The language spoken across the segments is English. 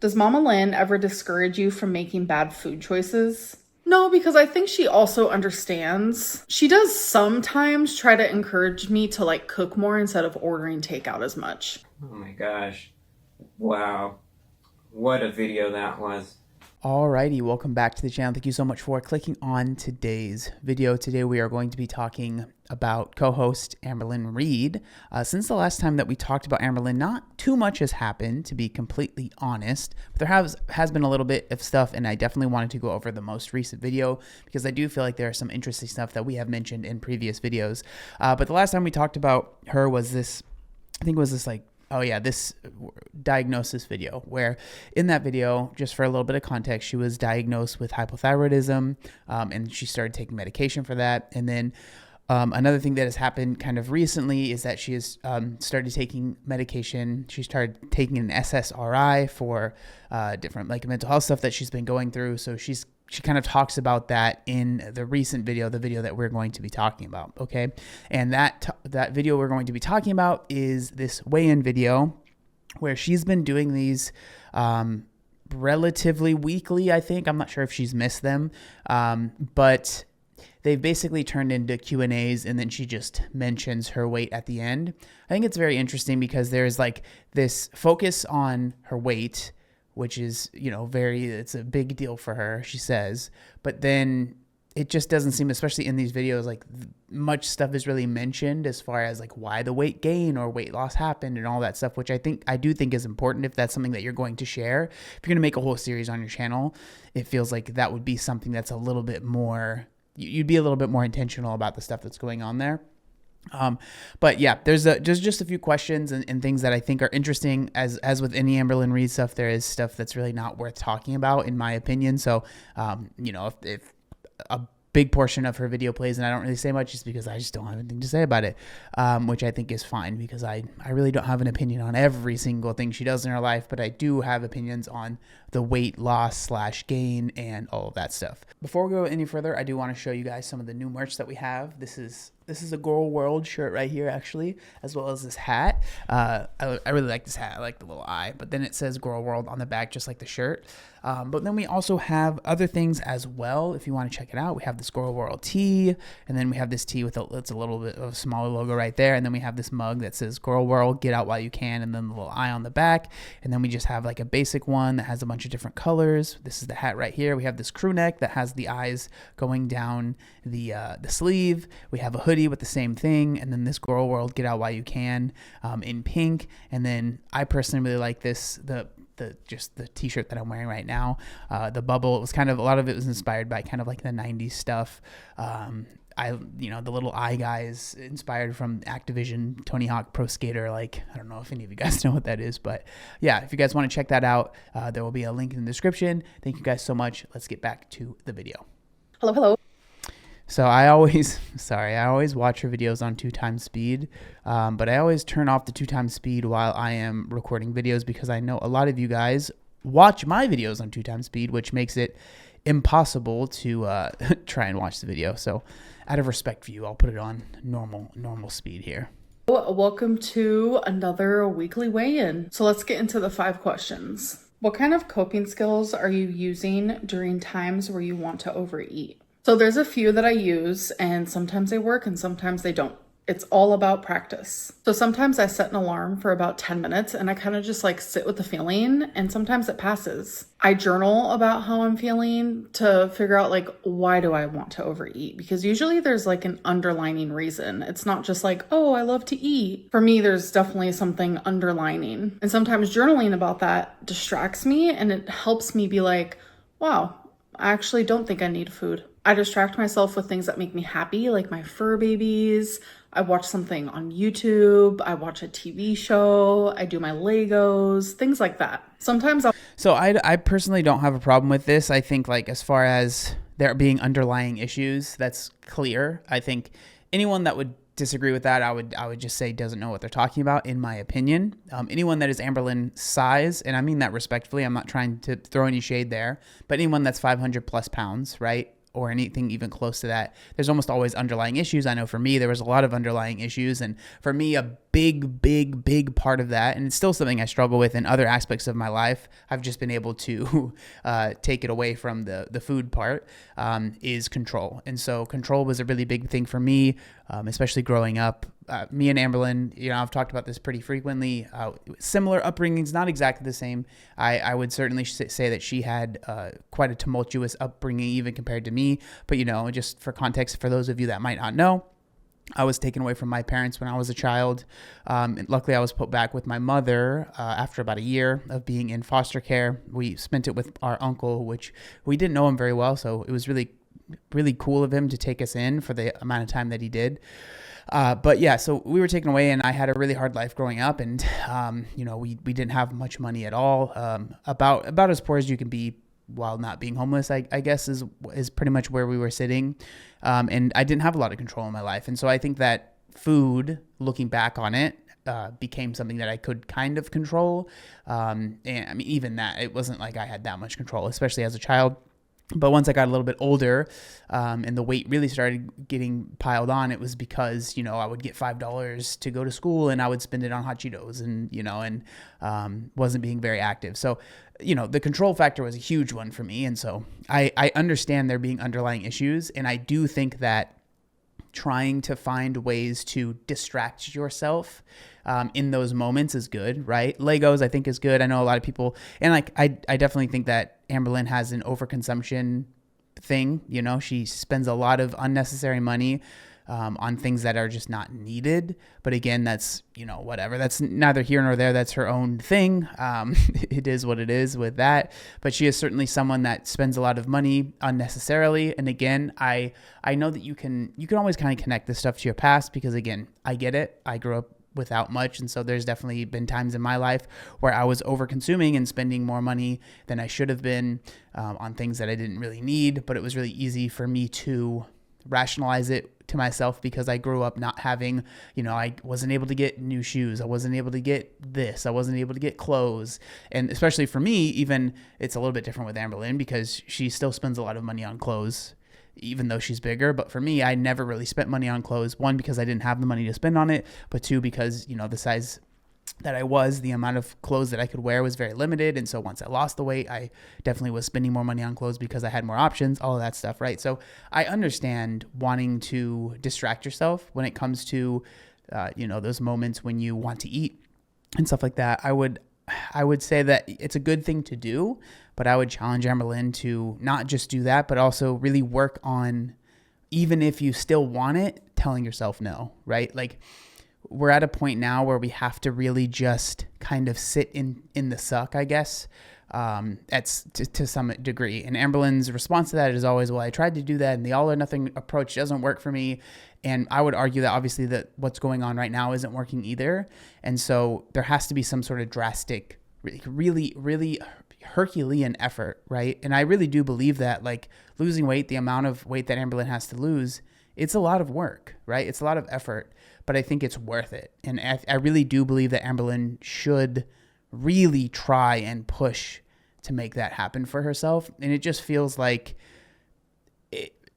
Does Mama Lynn ever discourage you from making bad food choices? No, because I think she also understands. She does sometimes try to encourage me to like cook more instead of ordering takeout as much. Oh my gosh. Wow. What a video that was. Alrighty, welcome back to the channel. Thank you so much for clicking on today's video. Today we are going to be talking about co-host Amberlynn Reed. Since the last time that we talked about Amberlynn, not too much has happened, to be completely honest. But there has been a little bit of stuff, and I definitely wanted to go over the most recent video because I do feel like there is some interesting stuff that we have mentioned in previous videos. But the last time we talked about her was this, I think it was this like, oh yeah, this diagnosis video, where in that video, just for a little bit of context, she was diagnosed with hypothyroidism, and she started taking medication for that. And then another thing that has happened kind of recently is that she has started taking medication. She started taking an SSRI for different like mental health stuff that she's been going through. So she kind of talks about that in the recent video, the video that we're going to be talking about, okay? And that video we're going to be talking about is this weigh-in video where she's been doing these relatively weekly, I think. I'm not sure if she's missed them, but they've basically turned into Q&As, and then she just mentions her weight at the end. I think it's very interesting because there's like this focus on her weight, which is, you know, it's a big deal for her, she says. But then it just doesn't seem, especially in these videos, like much stuff is really mentioned as far as like why the weight gain or weight loss happened and all that stuff, which I do think is important if that's something that you're going to share. If you're going to make a whole series on your channel, it feels like that would be something that's a little bit more, you'd be a little bit more intentional about the stuff that's going on there. But yeah, there's just a few questions and things that I think are interesting. As with any Amberlynn Reed stuff, there is stuff that's really not worth talking about, in my opinion. So, you know, if a big portion of her video plays and I don't really say much, it's because I just don't have anything to say about it, which I think is fine because I really don't have an opinion on every single thing she does in her life, but I do have opinions on the weight loss / gain and all of that stuff. Before we go any further, I do want to show you guys some of the new merch that we have. This is a Gorl World shirt right here, actually, as well as this hat. I really like this hat. I like the little eye, but then it says Gorl World on the back, just like the shirt. But then we also have other things as well. If you want to check it out, we have this Gorl World tee, and then we have this tee it's a little bit of a smaller logo right there, and then we have this mug that says Gorl World, get out while you can, and then the little eye on the back, and then we just have like a basic one that has a bunch of different colors. This is the hat right here. We have this crew neck that has the eyes going down the sleeve. We have a hoodie with the same thing, and then this Gorl World, get out while you can, in pink. And then I personally really like this, just the t-shirt that I'm wearing right now. The bubble, it was kind of, a lot of it was inspired by kind of like the 90s stuff. The little eye guy is inspired from Activision Tony Hawk Pro Skater. Like, I don't know if any of you guys know what that is, but yeah, if you guys want to check that out, there will be a link in the description. Thank you guys so much. Let's get back to the video. Hello. So I always watch her videos on 2x speed, but I always turn off the 2x speed while I am recording videos because I know a lot of you guys watch my videos on 2x speed, which makes it impossible to try and watch the video. So out of respect for you, I'll put it on normal speed here. Welcome to another weekly weigh-in. So let's get into the 5 questions. What kind of coping skills are you using during times where you want to overeat? So there's a few that I use, and sometimes they work and sometimes they don't. It's all about practice. So sometimes I set an alarm for about 10 minutes and I kind of just like sit with the feeling, and sometimes it passes. I journal about how I'm feeling to figure out like, why do I want to overeat? Because usually there's like an underlining reason. It's not just like, oh, I love to eat. For me, there's definitely something underlining. And sometimes journaling about that distracts me, and it helps me be like, wow, I actually don't think I need food. I distract myself with things that make me happy, like my fur babies. I watch something on YouTube. I watch a TV show. I do my Legos, things like that. Sometimes So I personally don't have a problem with this. I think like as far as there being underlying issues, that's clear. I think anyone that would disagree with that, I would just say doesn't know what they're talking about, in my opinion. Anyone that is Amberlynn size, and I mean that respectfully, I'm not trying to throw any shade there, but anyone that's 500 plus pounds, right? Or anything even close to that, there's almost always underlying issues. I know for me, there was a lot of underlying issues. And for me, a big part of that, and it's still something I struggle with in other aspects of my life. I've just been able to take it away from the food part, is control. And so control was a really big thing for me, especially growing up. Me and Amberlynn, I've talked about this pretty frequently. Similar upbringings, not exactly the same. I would certainly say that she had quite a tumultuous upbringing, even compared to me. But, just for context, for those of you that might not know, I was taken away from my parents when I was a child. And luckily, I was put back with my mother after about a year of being in foster care. We spent it with our uncle, which we didn't know him very well. So it was really, really cool of him to take us in for the amount of time that he did. But yeah, so we were taken away, and I had a really hard life growing up, and we didn't have much money at all. About as poor as you can be while not being homeless, I guess is pretty much where we were sitting. And I didn't have a lot of control in my life. And so I think that food, looking back on it, became something that I could kind of control. And I mean, even that, it wasn't like I had that much control, especially as a child. But once I got a little bit older, and the weight really started getting piled on, it was because, I would get $5 to go to school, and I would spend it on hot Cheetos, and wasn't being very active. So, the control factor was a huge one for me. And so I understand there being underlying issues. And I do think that trying to find ways to distract yourself in those moments is good, right? Legos, I think, is good. I know a lot of people, and I definitely think that Amberlynn has an overconsumption thing. She spends a lot of unnecessary money on things that are just not needed. But again, that's, whatever. That's neither here nor there. That's her own thing. It is what it is with that. But she is certainly someone that spends a lot of money unnecessarily. And again, I know that you can always kind of connect this stuff to your past, because again, I get it. I grew up without much. And so there's definitely been times in my life where I was over consuming and spending more money than I should have been on things that I didn't really need. But it was really easy for me to rationalize it to myself because I grew up not having, I wasn't able to get new shoes. I wasn't able to get this. I wasn't able to get clothes. And especially for me, even it's a little bit different with Amberlynn because she still spends a lot of money on clothes, even though she's bigger. But for me, I never really spent money on clothes. One, because I didn't have the money to spend on it. But two, because, the size that I was, the amount of clothes that I could wear was very limited. And so once I lost the weight, I definitely was spending more money on clothes because I had more options, all of that stuff, right? So I understand wanting to distract yourself when it comes to, those moments when you want to eat and stuff like that. I would say that it's a good thing to do, but I would challenge Amberlynn to not just do that, but also really work on, even if you still want it, telling yourself no, right? Like, we're at a point now where we have to really just kind of sit in the suck, I guess, to some degree. And Amberlynn's response to that is always, well, I tried to do that, and the all or nothing approach doesn't work for me. And I would argue that obviously that what's going on right now isn't working either. And so there has to be some sort of drastic, really, really Herculean effort, right? And I really do believe that, like, losing weight, the amount of weight that Amberlynn has to lose, it's a lot of work, right? It's a lot of effort, but I think it's worth it. And I really do believe that Amberlynn should really try and push to make that happen for herself. And it just feels like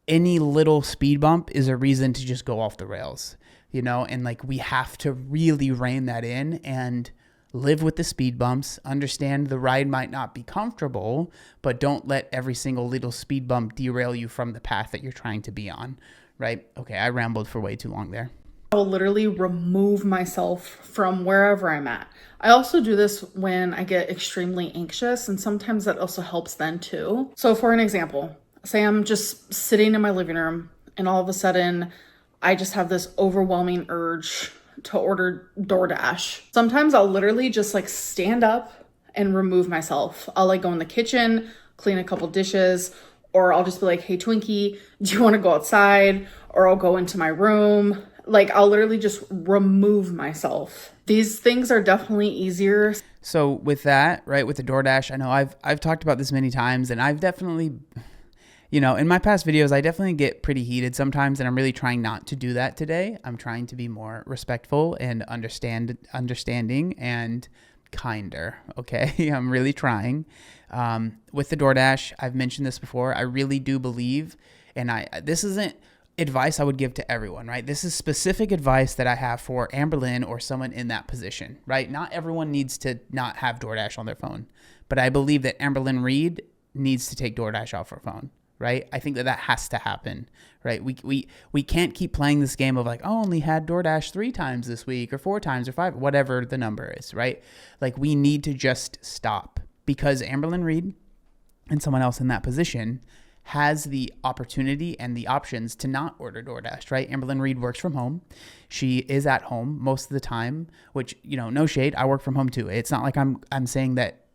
any little speed bump is a reason to just go off the rails, and like we have to really rein that in and live with the speed bumps, understand the ride might not be comfortable, but don't let every single little speed bump derail you from the path that you're trying to be on, right? Okay, I rambled for way too long there. I will literally remove myself from wherever I'm at. I also do this when I get extremely anxious, and sometimes that also helps then too. So for an example, say I'm just sitting in my living room and all of a sudden I just have this overwhelming urge to order DoorDash. Sometimes I'll literally just like stand up and remove myself. I'll like go in the kitchen, clean a couple dishes, or I'll just be like, hey Twinkie, do you want to go outside? Or I'll go into my room. Like, I'll literally just remove myself. These things are definitely easier. So with that, right, with the DoorDash, I know I've talked about this many times, and I've definitely, in my past videos, I definitely get pretty heated sometimes, and I'm really trying not to do that today. I'm trying to be more respectful and understanding and kinder, okay? I'm really trying. With the DoorDash, I've mentioned this before, I really do believe, and this isn't advice I would give to everyone, right? This is specific advice that I have for Amberlynn or someone in that position, right? Not everyone needs to not have DoorDash on their phone, but I believe that Amberlynn Reed needs to take DoorDash off her phone, right? I think that has to happen, right? We can't keep playing this game of like, oh, I only had DoorDash 3 times this week or 4 times or 5, whatever the number is, right? Like we need to just stop, because Amberlynn Reed and someone else in that position has the opportunity and the options to not order DoorDash, right? Amberlynn Reed works from home. She is at home most of the time, which, no shade. I work from home too. It's not like I'm saying that,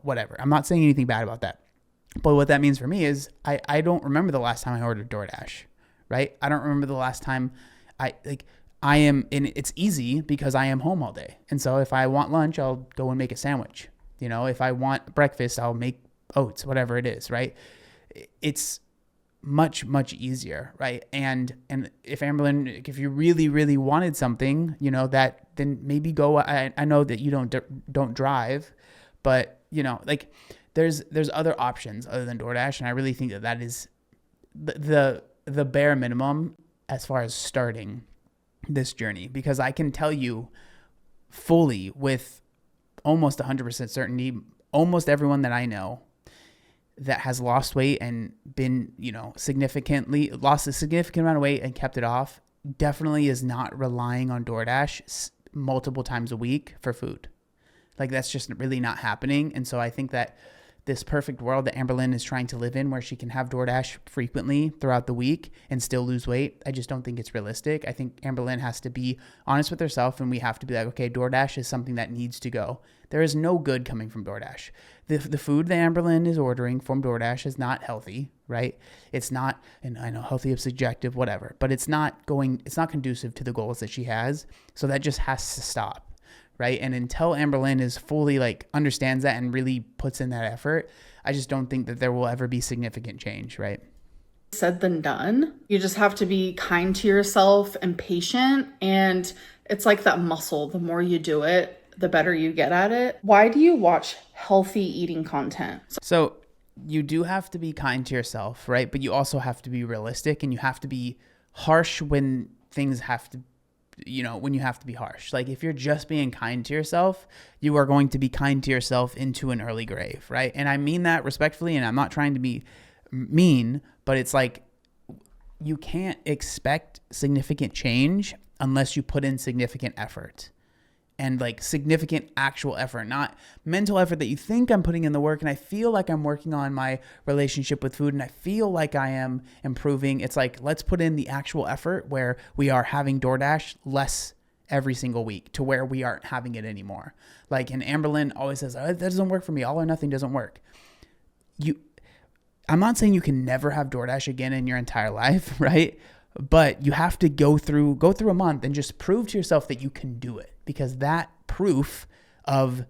whatever. I'm not saying anything bad about that. But what that means for me is I don't remember the last time I ordered DoorDash, right? I don't remember the last time and it's easy because I am home all day. And so if I want lunch, I'll go and make a sandwich. If I want breakfast, I'll make oats, whatever it is, right? It's much, much easier, right? And if Amberlynn, if you really, really wanted something, then maybe go. I know that you don't drive, but there's other options other than DoorDash, and I really think that is the bare minimum as far as starting this journey, because I can tell you fully with almost 100% certainty, almost everyone that I know that has lost weight and been, lost a significant amount of weight and kept it off, definitely is not relying on DoorDash multiple times a week for food. Like that's just really not happening. And so I think that this perfect world that Amberlynn is trying to live in, where she can have DoorDash frequently throughout the week and still lose weight, I just don't think it's realistic. I think Amberlynn has to be honest with herself, and we have to be like, okay, DoorDash is something that needs to go. There is no good coming from DoorDash. The food that Amberlynn is ordering from DoorDash is not healthy, right? It's not, and I know healthy is subjective, whatever, but it's not conducive to the goals that she has. So that just has to stop. Right. And until Amberlynn is fully understands that and really puts in that effort, I just don't think that there will ever be significant change. Right. Said than done. You just have to be kind to yourself and patient. And it's like that muscle. The more you do it, the better you get at it. Why do you watch healthy eating content? So you do have to be kind to yourself, right? But you also have to be realistic, and you have to be harsh when things have to, when you have to be harsh. Like if you're just being kind to yourself, you are going to be kind to yourself into an early grave, right? And I mean that respectfully, and I'm not trying to be mean, but it's like you can't expect significant change unless you put in significant effort. And significant actual effort, not mental effort that you think I'm putting in the work and I feel like I'm working on my relationship with food and I feel like I am improving. It's like, let's put in the actual effort where we are having DoorDash less every single week to where we aren't having it anymore. And Amberlynn always says, oh, that doesn't work for me. All or nothing doesn't work. I'm not saying you can never have DoorDash again in your entire life, right? But you have to go through a month and just prove to yourself that you can do it, because that proof of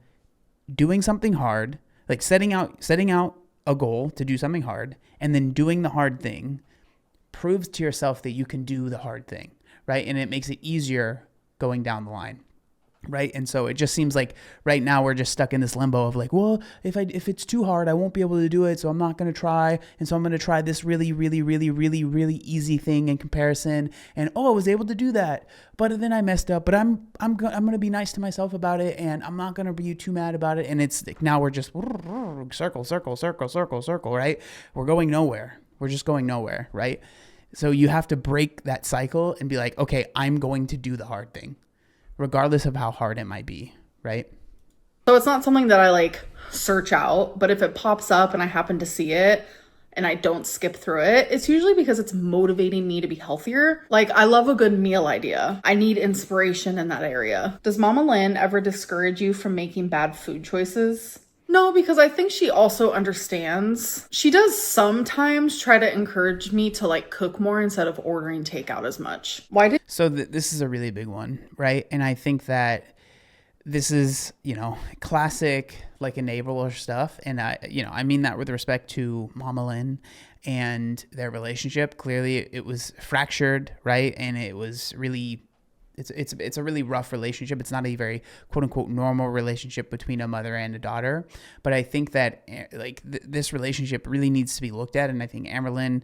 doing something hard, setting out a goal to do something hard and then doing the hard thing, proves to yourself that you can do the hard thing, right? And it makes it easier going down the line. Right. And so it just seems like right now we're just stuck in this limbo of well, if it's too hard, I won't be able to do it. So I'm not going to try. And so I'm going to try this really, really, really, really, really easy thing in comparison. And I was able to do that, but then I messed up, but I'm going to be nice to myself about it. And I'm not going to be too mad about it. And it's now we're just circle, circle, circle, circle, circle, right? We're going nowhere. We're just going nowhere. Right. So you have to break that cycle and be like, okay, I'm going to do the hard thing, regardless of how hard it might be, right? So it's not something that I search out, but if it pops up and I happen to see it and I don't skip through it, it's usually because it's motivating me to be healthier. I love a good meal idea. I need inspiration in that area. Does Mama Lynn ever discourage you from making bad food choices? No, because I think she also understands. She does sometimes try to encourage me to cook more instead of ordering takeout as much. So this is a really big one, right? And I think that this is, classic enabler stuff. And I mean that with respect to Mama Lynn and their relationship. Clearly it was fractured, right? And it was really, it's a really rough relationship. It's not a very quote unquote normal relationship between a mother and a daughter. But I think that this relationship really needs to be looked at. And I think Amberlynn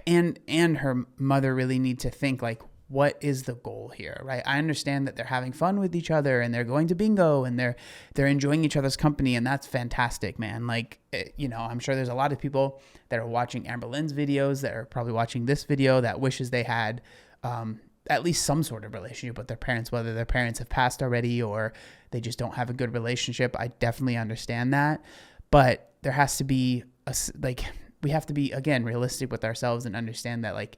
and her mother really need to think like, what is the goal here, right? I understand that they're having fun with each other and they're going to bingo and they're enjoying each other's company, and that's fantastic, man. Like, I'm sure there's a lot of people that are watching Amberlynn's videos that are probably watching this video that wishes they had at least some sort of relationship with their parents, whether their parents have passed already or they just don't have a good relationship. I definitely understand that, but there has to be we have to be, again, realistic with ourselves and understand that like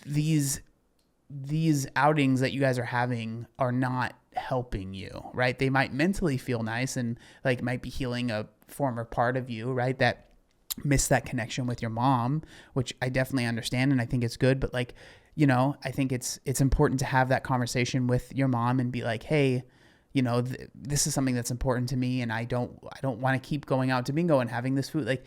these outings that you guys are having are not helping you, right? They might mentally feel nice and like might be healing a former part of you, right? That missed that connection with your mom, which I definitely understand. And I think it's good, but like, I think it's important to have that conversation with your mom and be like, hey, this is something that's important to me. And I don't want to keep going out to bingo and having this food. Like,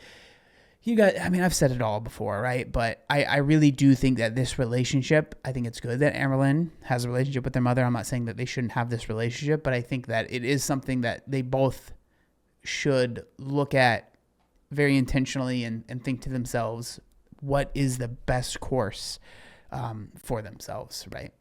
you guys, I mean, I've said it all before, right? But I really do think that this relationship, I think it's good that Amberlynn has a relationship with their mother. I'm not saying that they shouldn't have this relationship, but I think that it is something that they both should look at very intentionally and think to themselves, what is the best course for themselves, right?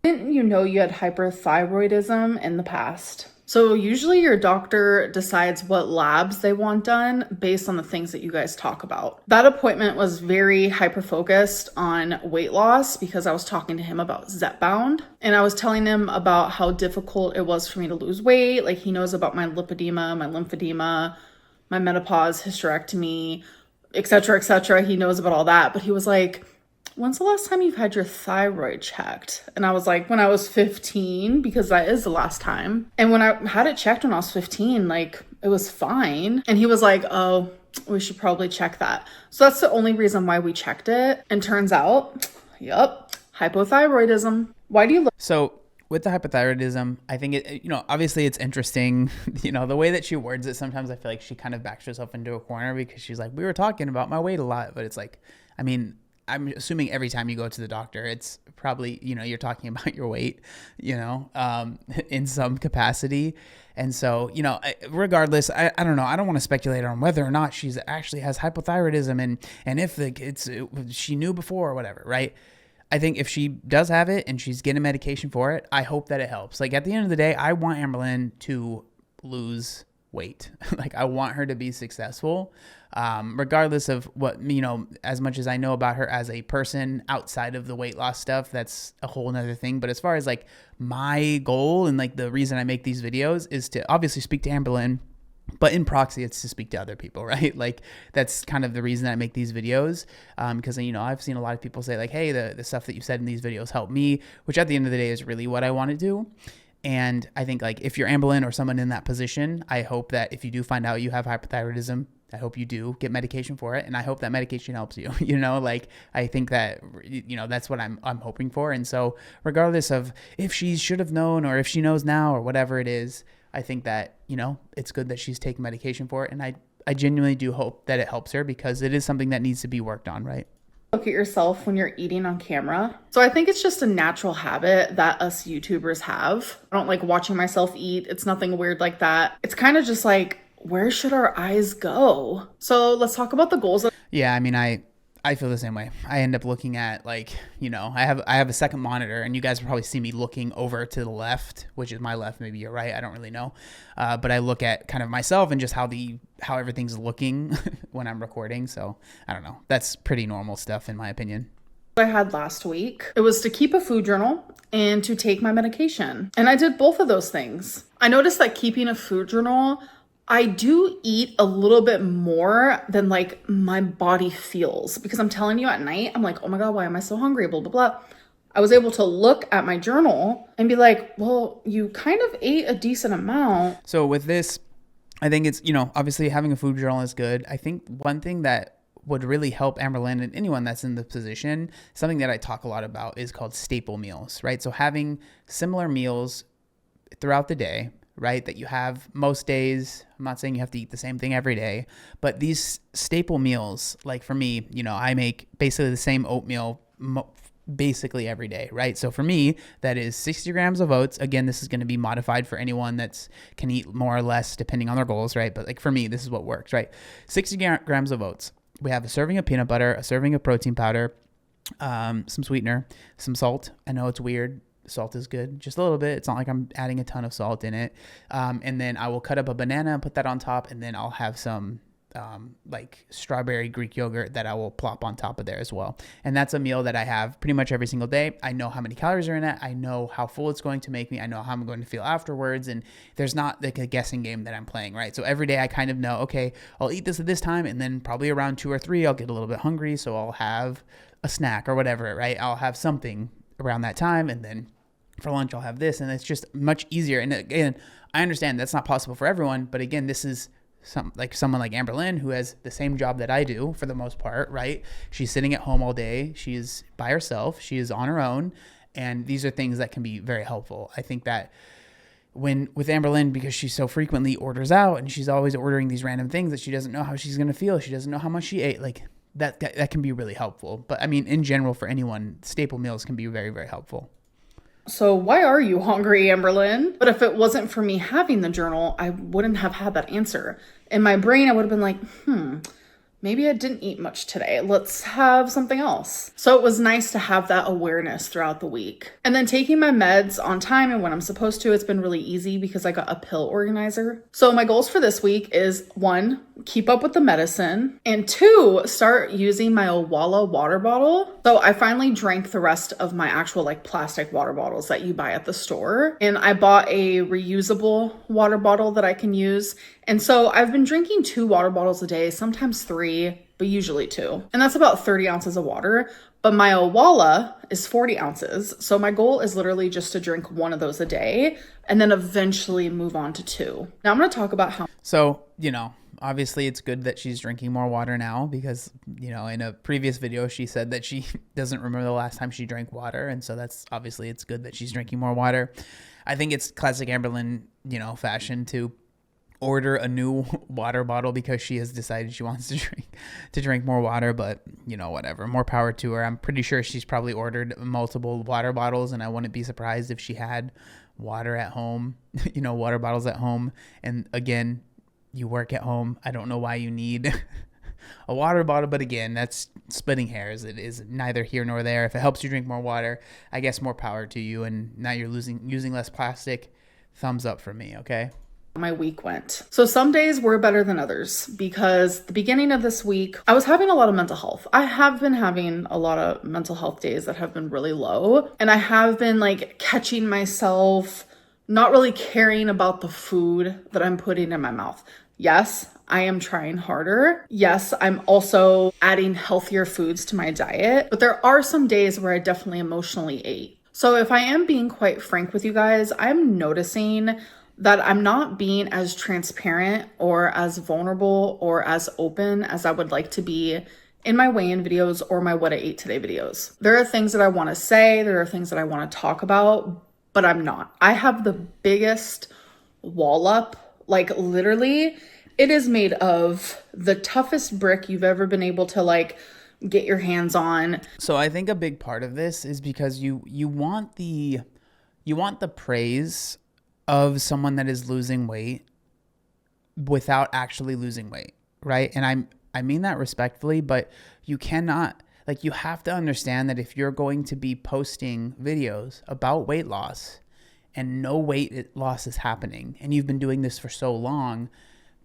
Didn't you know you had hyperthyroidism in the past? So usually your doctor decides what labs they want done based on the things that you guys talk about. That appointment was very hyper-focused on weight loss because I was talking to him about Zepbound, and I was telling him about how difficult it was for me to lose weight. Like, he knows about my lipedema, my lymphedema, my menopause, hysterectomy, etc., etc. He knows about all that, but he was like, when's the last time you've had your thyroid checked? And I was like, when I was 15, because that is the last time. And when I had it checked when I was 15, like, it was fine. And he was like, oh, we should probably check that. So that's the only reason why we checked it. And turns out, yep, hypothyroidism. Why do you look? So with the hypothyroidism, I think it, obviously it's interesting, the way that she words it. Sometimes I feel like she kind of backs herself into a corner because she's like, we were talking about my weight a lot, but it's like, I mean, I'm assuming every time you go to the doctor, it's probably, you're talking about your weight, in some capacity. And so, regardless, I don't know. I don't want to speculate on whether or not she's actually has hypothyroidism and if she knew before or whatever, right? I think if she does have it and she's getting medication for it, I hope that it helps. Like, at the end of the day, I want Amberlynn to lose weight. Like, I want her to be successful, regardless of what, as much as I know about her as a person outside of the weight loss stuff, that's a whole nother thing. But as far as like my goal and like the reason I make these videos is to obviously speak to Amberlynn, but in proxy, it's to speak to other people, right? Like, that's kind of the reason I make these videos, because, I've seen a lot of people say like, hey, the stuff that you said in these videos helped me, which at the end of the day is really what I want to do. And I think like if you're Amberlynn or someone in that position, I hope that if you do find out you have hypothyroidism, I hope you do get medication for it. And I hope that medication helps you, like I think that, that's what I'm hoping for. And so regardless of if she should have known or if she knows now or whatever it is, I think that, it's good that she's taking medication for it. And I genuinely do hope that it helps her because it is something that needs to be worked on, right? Look at yourself when you're eating on camera. So I think it's just a natural habit that us YouTubers have. I don't like watching myself eat. It's nothing weird like that. It's kind of just like, where should our eyes go? So let's talk about the goals. Yeah, I mean, I feel the same way. I end up looking at like, I have a second monitor, and you guys will probably see me looking over to the left, which is my left. Maybe you're right. I don't really know. But I look at kind of myself and just how everything's looking when I'm recording. So I don't know. That's pretty normal stuff in my opinion. I had last week. It was to keep a food journal and to take my medication. And I did both of those things. I noticed that keeping a food journal, I do eat a little bit more than like my body feels, because I'm telling you at night, I'm like, oh my God, why am I so hungry? Blah, blah, blah. I was able to look at my journal and be like, well, you kind of ate a decent amount. So with this, I think it's, obviously having a food journal is good. I think one thing that would really help Amberlynn and anyone that's in the position, something that I talk a lot about is called staple meals, right? So having similar meals throughout the day, right, that you have most days. I'm not saying you have to eat the same thing every day, but these staple meals, like for me, I make basically the same oatmeal basically every day, right? So for me, that is 60 grams of oats. Again, this is going to be modified for anyone that's can eat more or less depending on their goals, right? But like for me, this is what works, right? 60 grams of oats. we have a serving of peanut butter, a serving of protein powder, some sweetener, some salt. I know it's weird. Salt is good, just a little bit. It's not like I'm adding a ton of salt in it. And then I will cut up a banana and put that on top, and then I'll have some like strawberry Greek yogurt that I will plop on top of there as well. And that's a meal that I have pretty much every single day. I know how many calories are in it. I know how full it's going to make me. I know how I'm going to feel afterwards. And there's not like a guessing game that I'm playing, right? So every day I kind of know, okay, I'll eat this at this time, and then probably around 2 or 3, I'll get a little bit hungry. So I'll have a snack or whatever, right? I'll have something around that time, and then for lunch I'll have this, and it's just much easier. And again, I understand that's not possible for everyone, but again, this is someone like Amberlynn, who has the same job that I do for the most part, right? She's sitting at home all day. She's by herself. She is on her own. And these are things that can be very helpful. I think that with Amberlynn, because she so frequently orders out and she's always ordering these random things that she doesn't know how she's going to feel. She doesn't know how much she ate. Like that can be really helpful. But I mean, in general, for anyone, staple meals can be very, very helpful. So why are you hungry, Amberlynn? But if it wasn't for me having the journal, I wouldn't have had that answer. In my brain, I would have been like, maybe I didn't eat much today. Let's have something else. So it was nice to have that awareness throughout the week. And then taking my meds on time and when I'm supposed to, it's been really easy because I got a pill organizer. So my goals for this week is 1, keep up with the medicine, and 2, start using my Owala water bottle. So I finally drank the rest of my actual like plastic water bottles that you buy at the store. And I bought a reusable water bottle that I can use. And so I've been drinking 2 water bottles a day, sometimes 3, but usually 2. And that's about 30 ounces of water. But my Owala is 40 ounces. So my goal is literally just to drink 1 of those a day and then eventually move on to 2. Now I'm going to talk about how. So, obviously it's good that she's drinking more water now because, in a previous video, she said that she doesn't remember the last time she drank water. And so that's obviously it's good that she's drinking more water. I think it's classic Amberlynn, fashion to order a new water bottle because she has decided she wants to drink more water, but whatever, more power to her. I'm pretty sure she's probably ordered multiple water bottles, and I wouldn't be surprised if she had water at home, water bottles at home. And again, you work at home. I don't know why you need a water bottle, but again, that's splitting hairs. It is neither here nor there. If it helps you drink more water, I guess more power to you. And now you're using less plastic. Thumbs up for me, okay? My week went. So some days were better than others because the beginning of this week, I was having a lot of mental health. I have been having a lot of mental health days that have been really low. And I have been like catching myself not really caring about the food that I'm putting in my mouth. Yes, I am trying harder. Yes, I'm also adding healthier foods to my diet, but there are some days where I definitely emotionally ate. So if I am being quite frank with you guys, I'm noticing that I'm not being as transparent or as vulnerable or as open as I would like to be in my weigh-in videos or my what I ate today videos. There are things that I want to say, there are things that I want to talk about, but I'm not. I have the biggest wall up, like literally, it is made of the toughest brick you've ever been able to like get your hands on. So I think a big part of this is because you want the praise of someone that is losing weight without actually losing weight, right? And I mean that respectfully, but you cannot, like, you have to understand that if you're going to be posting videos about weight loss and no weight loss is happening, and you've been doing this for so long,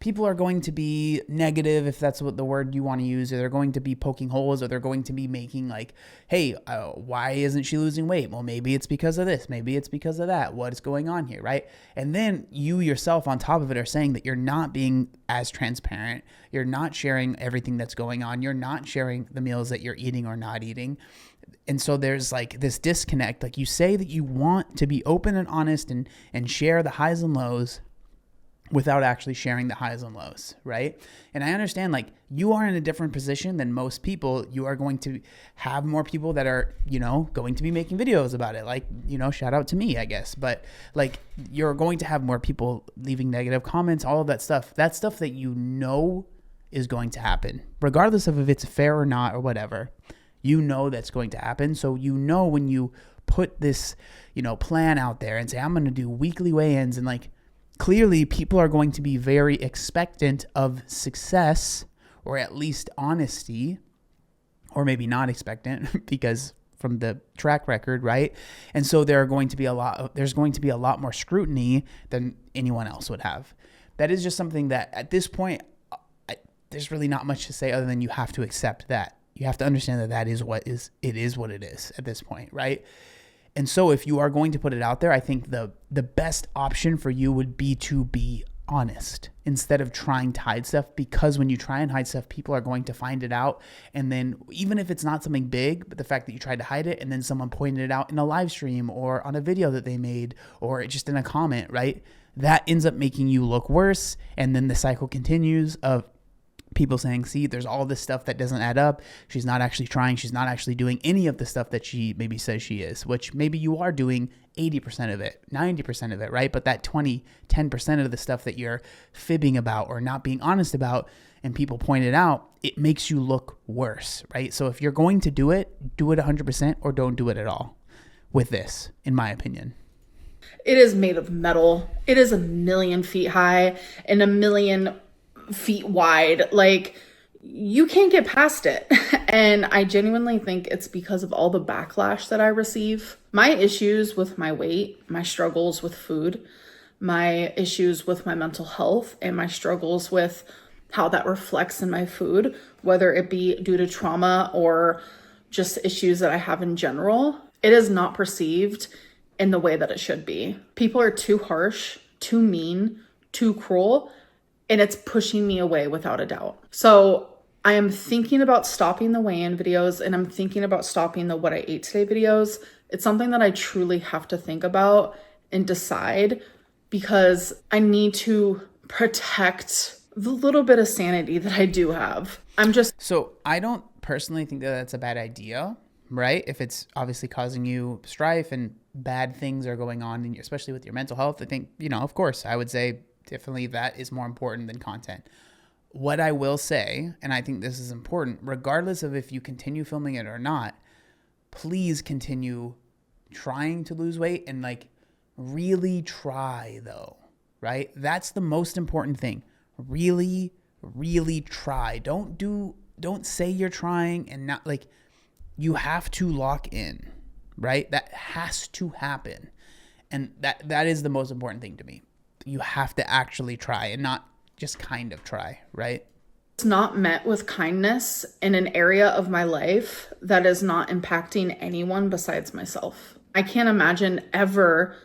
people are going to be negative, if that's what the word you want to use, or they're going to be poking holes, or they're going to be making like, hey, why isn't she losing weight? Well, maybe it's because of this. Maybe it's because of that. What is going on here, right? And then you yourself on top of it are saying that you're not being as transparent. You're not sharing everything that's going on. You're not sharing the meals that you're eating or not eating. And so there's like this disconnect. Like, you say that you want to be open and honest and share the highs and lows without actually sharing the highs and lows, right? And I understand, like, you are in a different position than most people. You are going to have more people that are, going to be making videos about it. Like, shout out to me, I guess. But like, you're going to have more people leaving negative comments, all of that stuff. That's stuff that is going to happen, regardless of if it's fair or not or whatever. That's going to happen. So when you put this, plan out there and say, I'm going to do weekly weigh-ins, and like, clearly people are going to be very expectant of success or at least honesty, or maybe not expectant because from the track record, right? And so there's going to be a lot more scrutiny than anyone else would have. That is just something that at this point, there's really not much to say other than you have to accept that. You have to understand that it is what it is at this point, right? And so if you are going to put it out there, I think the best option for you would be to be honest instead of trying to hide stuff, because when you try and hide stuff, people are going to find it out. And then even if it's not something big, but the fact that you tried to hide it and then someone pointed it out in a live stream or on a video that they made or just in a comment, right? That ends up making you look worse. And then the cycle continues of people saying, see, there's all this stuff that doesn't add up. She's not actually trying. She's not actually doing any of the stuff that she maybe says she is, which maybe you are doing 80% of it, 90% of it, right? But that 10% of the stuff that you're fibbing about or not being honest about and people point it out, it makes you look worse, right? So if you're going to do it 100% or don't do it at all with this, in my opinion. It is made of metal. It is 1,000,000 feet high and 1,000,000 feet wide. Like, you can't get past it. And I genuinely think it's because of all the backlash that I receive. My issues with my weight, my struggles with food, my issues with my mental health, and my struggles with how that reflects in my food, whether it be due to trauma or just issues that I have in general, it is not perceived in the way that it should be. People are too harsh, too mean, too cruel, and it's pushing me away without a doubt. So I am thinking about stopping the weigh-in videos, and I'm thinking about stopping the what I ate today videos. It's something that I truly have to think about and decide, because I need to protect the little bit of sanity that I do have. So I don't personally think that that's a bad idea, right? If it's obviously causing you strife and bad things are going on, especially with your mental health, I think, of course, I would say definitely that is more important than content. What I will say, and I think this is important, regardless of if you continue filming it or not, please continue trying to lose weight and really try though, right? That's the most important thing. Really, really try. Don't say you're trying and not you have to lock in, right? That has to happen. And that is the most important thing to me. You have to actually try and not just kind of try, right? It's not met with kindness in an area of my life that is not impacting anyone besides myself. I can't imagine ever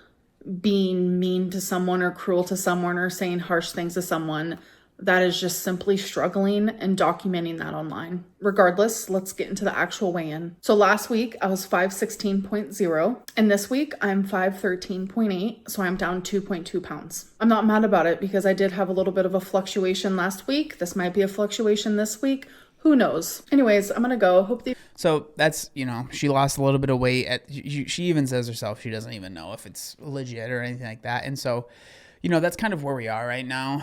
being mean to someone or cruel to someone or saying harsh things to someone that is just simply struggling and documenting that online. Regardless, let's get into the actual weigh-in. So last week I was 516.0 and this week I'm 513.8. So I'm down 2.2 pounds. I'm not mad about it because I did have a little bit of a fluctuation last week. This might be a fluctuation this week. Who knows? Anyways, I'm gonna go. So that's, she lost a little bit of weight. She even says herself she doesn't even know if it's legit or anything like that. And so, that's kind of where we are right now.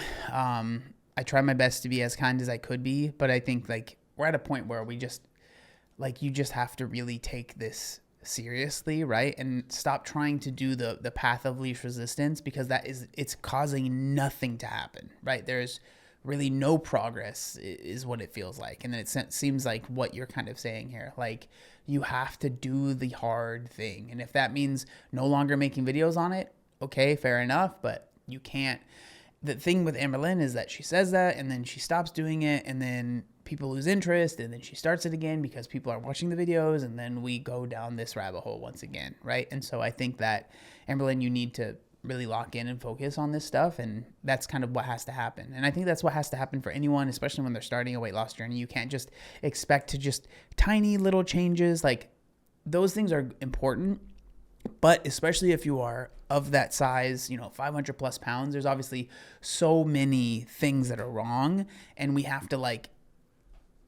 I try my best to be as kind as I could be, but I think we're at a point where we just you just have to really take this seriously, right? And stop trying to do the path of least resistance, because it's causing nothing to happen, right? There's really no progress is what it feels like. And then it seems like what you're kind of saying here, you have to do the hard thing. And if that means no longer making videos on it, okay, fair enough, but you can't. The thing with Amberlynn is that she says that and then she stops doing it and then people lose interest and then she starts it again because people are watching the videos and then we go down this rabbit hole once again, right? And so I think that, Amberlynn, you need to really lock in and focus on this stuff, and that's kind of what has to happen. And I think that's what has to happen for anyone, especially when they're starting a weight loss journey. You can't just expect to just tiny little changes. Those things are important, but especially if you are of that size, 500 plus pounds, there's obviously so many things that are wrong, and we have to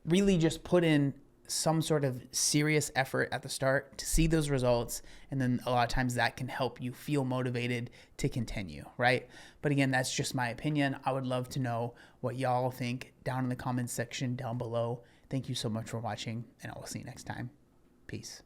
really just put in some sort of serious effort at the start to see those results. And then a lot of times that can help you feel motivated to continue, right? But again, that's just my opinion. I would love to know what y'all think down in the comments section down below. Thank you so much for watching, and I will see you next time. Peace.